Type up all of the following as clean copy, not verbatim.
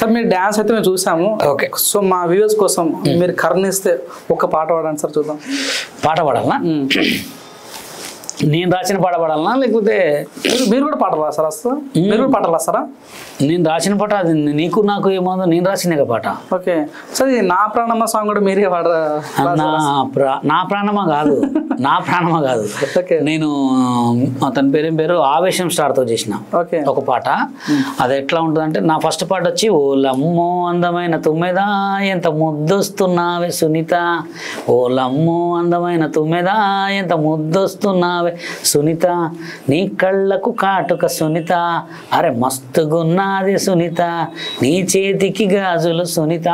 Sir మీరు dance అయితే మేము చూసాము. ఓకే, సో మా వ్యూవర్స్ కోసం మీరు కర్ణిస్తే ఒక పాట పాడండి సార్, చూద్దాం. పాట పాడాలనా? నేను రాసిన పాట పాడాలనా లేకపోతే మీరు కూడా పాటలు రాస్తారా? మీరు కూడా పాటలు రాస్తారా? నేను రాసిన పాట అది నీకు నాకు ఏమో నేను రాసిన పాట. ఓకే సార్, ఇది నా ప్రాణమ్మ సాంగ్ కూడా మీరే పాడరా? నా ప్రాణమా కాదు, నా ప్రాణమా కాదు. నేను అతని పేరు ఆవేశం స్టార్తో చేసిన ఒక పాట. అది ఎట్లా ఉంటుందంటే, నా ఫస్ట్ పాట వచ్చి ఓలమ్మో అందమైన తుమ్మెదా ఎంత ముద్దొస్తున్నావే సునీత, ఓలమ్మో అందమైన తుమ్మెదా ఎంత ముద్దొస్తున్నావే సునీత, నీ కళ్ళకు కాటుక సునీత, అరే మస్తుగున్నది సునీత, నీ చేతికి గాజులు సునీత.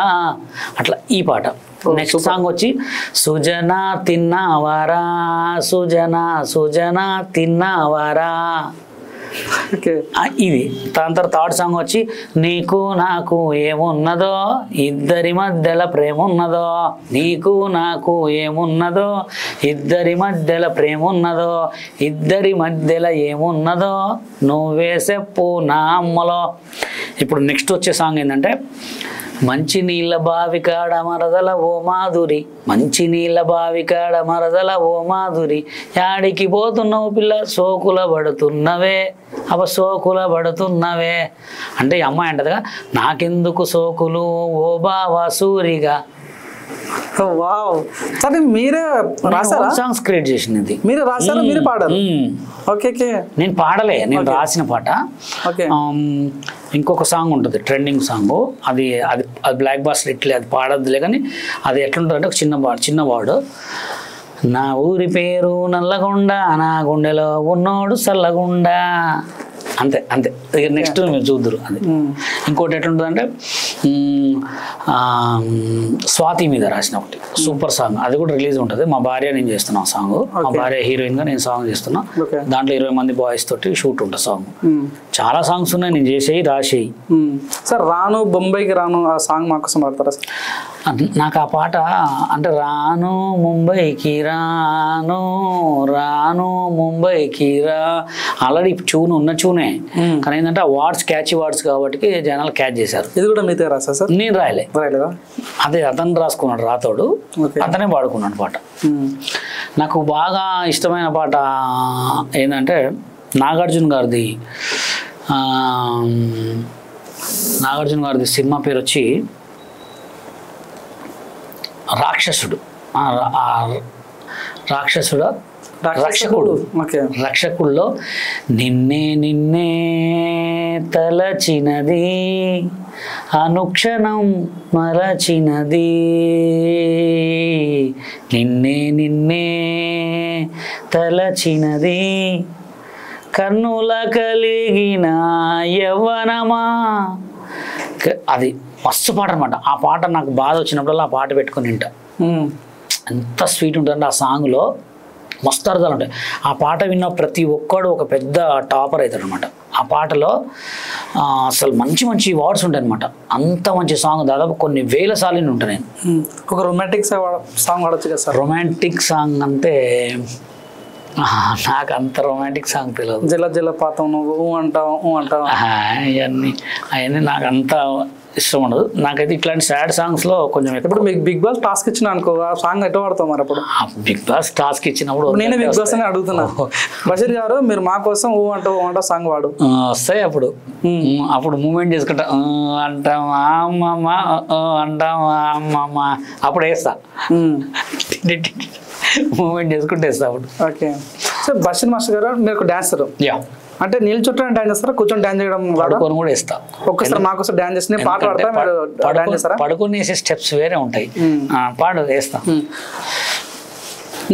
అట్లా ఈ పాట. నెక్స్ట్ సాంగ్ వచ్చి సుజనా తిన్నావారా, సుజనా సుజనా తిన్నావారా, ఇది. దాని తర్వాత థర్డ్ సాంగ్ వచ్చి నీకు నాకు ఏమున్నదో ఇద్దరి మధ్యలో ప్రేమ ఉన్నదో, నీకు నాకు ఏమున్నదో ఇద్దరి మధ్యలో ప్రేమ ఉన్నదో, ఇద్దరి మధ్యలో ఏమున్నదో నువ్వే చెప్పు నా అమ్మలో. ఇప్పుడు నెక్స్ట్ వచ్చే సాంగ్ ఏంటంటే, మంచి నీళ్ళ బావి కాడ మరదల ఓ మాధురి, మంచి నీళ్ళ బావి కాడ మరదల ఓ మాధురి, యాడికి పోతున్నావు పిల్ల సోకుల పడుతున్నవే, అవ సోకుల పడుతున్నవే. అంటే ఈ అమ్మాయి అంటదిగా, నాకెందుకు సోకులు ఓ బావా సూరిగా. మీరే రాసారా? సాంగ్స్ క్రియేట్ చేసింది మీరే రాసారా? మీరు పాడారు? ఓకే, నేను పాడలే, నేను రాసిన పాట. ఇంకొక సాంగ్ ఉంటుంది ట్రెండింగ్ సాంగ్, అది అది అది బ్లాక్ బాస్టర్ ఇట్లే, అది పాడద్దులే. కానీ అది ఎట్లుంటుందంటే, ఒక చిన్నవాడు నా ఊరి పేరు నల్లగొండ, నా గుండెలో ఉన్నోడు సల్లగుండ, అంతే అంతే. నెక్స్ట్ మీరు చూద్దరు. అది ఇంకోటి ఎట్లుంటుందంటే, స్వాతి మీద రాసిన ఒకటి సూపర్ సాంగ్, అది కూడా రిలీజ్ ఉంటుంది. మా భార్య నేను చేస్తున్నా సాంగ్, మా భార్య హీరోయిన్ గా నేను సాంగ్ చేస్తున్నా. దాంట్లో 20 మంది బాయ్స్ తోటి షూట్ ఉంటుంది సాంగ్. చాలా సాంగ్స్ ఉన్నాయి నేను చేసేయి రాసేయి. సార్ రాను బొంబాయికి రాను ఆ సాంగ్ మాకోసం పాడతారా సార్? నాకు ఆ పాట అంటే, రాను ముంబైకి రాను, రాను ముంబైకి రా, ఆల్రెడీ ట్యూన్ ఉన్న ట్యూనే, కానీ ఏంటంటే ఆ వర్డ్స్ క్యాచీ వర్డ్స్ కాబట్టి జనాలు క్యాచ్ చేశారు. ఇది కూడా మీతో రాసా సార్? నేను రాయలేదా? అదే అతను రాసుకున్నాడు, రాతోడు, అతనే పాడుకున్నాడు పాట. నాకు బాగా ఇష్టమైన పాట ఏంటంటే, నాగార్జున గారిది సినిమా పేరు వచ్చి రాక్షసుడు. రక్షకుల్లో నిన్నే నిన్నే తలచినది అనుక్షణం మరచినది, నిన్నే నిన్నే తలచినది కన్నుల కలిగిన యవ్వనమా. అది మస్తు పాట అనమాట. ఆ పాట నాకు బాధ వచ్చినప్పుడల్లా ఆ పాట పెట్టుకుని వింటా. ఎంత స్వీట్ ఉంటుందంటే ఆ సాంగ్లో మస్తు అర్థాలు ఉంటాయి. ఆ పాట విన్న ప్రతి ఒక్కడు ఒక పెద్ద టాపర్ అవుతాడు అనమాట. ఆ పాటలో అసలు మంచి మంచి వర్డ్స్ ఉంటాయి అనమాట. అంత మంచి సాంగ్ దాదాపు కొన్ని వేల సార్లు ఉంటాను నేను. ఒక రొమాంటిక్ సాంగ్ పాడొచ్చు కదా సార్? రొమాంటిక్ సాంగ్ అంటే నాకు అంత రొమాంటిక్ సాంగ్ తెలియదు. జల జల పాతం నువ్వు అంటావు అవన్నీ నాకు అంత ఇష్టం ఉండదు. నాకైతే ఇట్లాంటి సాడ్ సాంగ్స్ లో కొంచెం. ఇప్పుడు మీకు బిగ్ బాస్ టాస్క్ ఇచ్చిన అనుకో, ఆ సాంగ్ ఎట్లా పడతాం మరి? అప్పుడు బిగ్ బాస్ టాస్క్ ఇచ్చినప్పుడు నేనే బిగ్ బాస్ అని అడుగుతున్నా. బషీర్ గారు మీరు మా కోసం ఊ అంటావు సాంగ్ వాడు వస్తాయి. అప్పుడు మూమెంట్ చేసుకుంటా అంటామా అమ్మమ్మ అంటామా అమ్మమ్మ, అప్పుడు వేస్తా మూమెంట్ చేసుకుంటే వేస్తా అప్పుడు. ఓకే సార్, బషీర్ మాస్టర్ గారు మీరు డాన్సర్ అంటే నిల్చుంటే డాన్స్ చేస్తారా, కూర్చొని డాన్స్ చేయడం? పడుకొని కూడా వేస్తా. ఒక్కసారి మాకోసం డాన్స్ చేసి పాట పాడతా, డాన్స్ చేస్తారా? పడుకొని వేసే స్టెప్స్ వేరే ఉంటాయి, పాడు వేస్తా.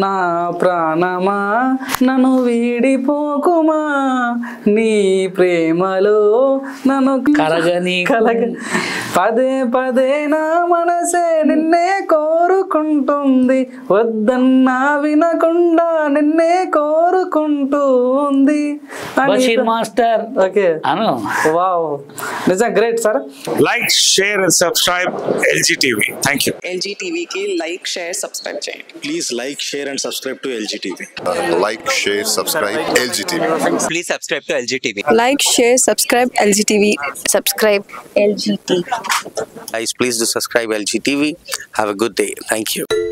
నా ప్రాణమా నన్ను వీడిపోకుమా, నీ ప్రేమలో నన్ను కలగని పదే పదే నా మనసే నిన్నే కోరుకుంటుంది, వద్దన్నా వినకుండా నిన్నే కోరుకుంటుంది. బషీర్ మాస్టర్. ఓకే అను. వావ్, నిజంగా great sir. Like, share and subscribe LG TV. Thank you. LG TV కి లైక్, షేర్, సబ్స్క్రైబ్ చేయండి. Please like, share share and subscribe to LG TV. Like, share, subscribe LG TV. Please subscribe to LG TV. Like, share, subscribe LG TV. Subscribe LG TV. Guys, please do subscribe LG TV. Have a good day. Thank you.